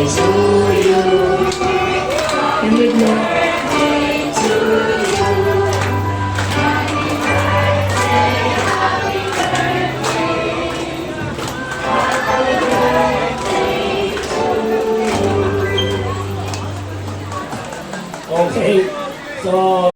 to you. Happy birthday to you. Happy birthday, happy birthday. Happy birthday to you. Okay, so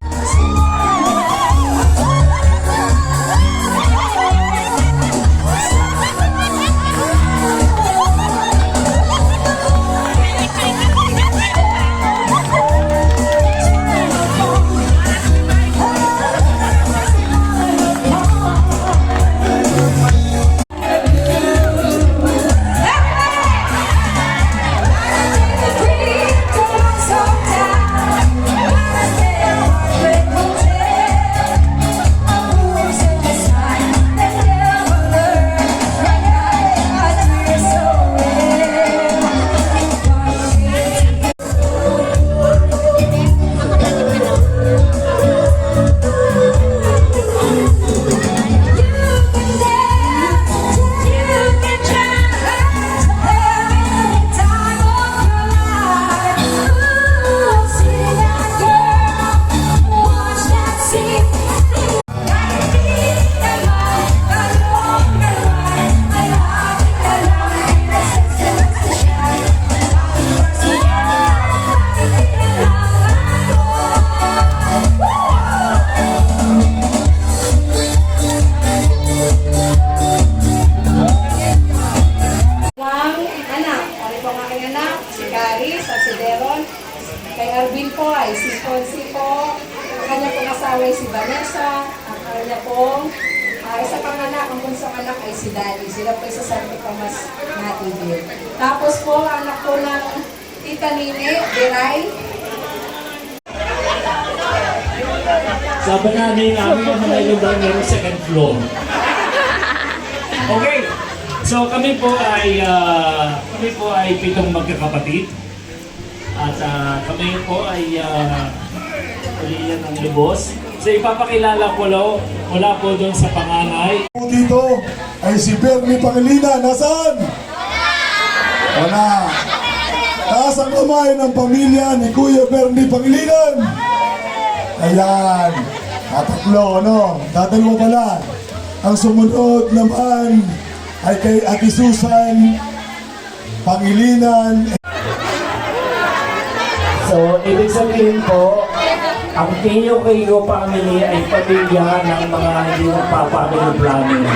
kay Arvin po ay si Fonsi po, ang kanya pong asawa ay si Vanessa, ang kanya pong isa pang anak, ang bunsong anak ay si Danny. Sila po ay sa Santo Tomas Natibir. Tapos po, anak po ng Tita Nini, Diray. sabi namin yung mga lugar meron second floor. Okay, so kami po ay 7 magkakapatid. At kami po ay paliyan ng lubos. So ipapakilala ko mula po doon sa panganay. Dito ay si Bernie Pangilinan. Nasaan? Wala. Taas ang kamay ng pamilya ni Kuya Bernie Pangilinan. Ayan. Tatatlo, ano? Dadalawa pala. Ang sumunod naman ay kay Ate Susan Pangilinan. So, ibig sabihin po, ang Pio Kayo family ay pamilya ng mga hindi magpapamilya planning.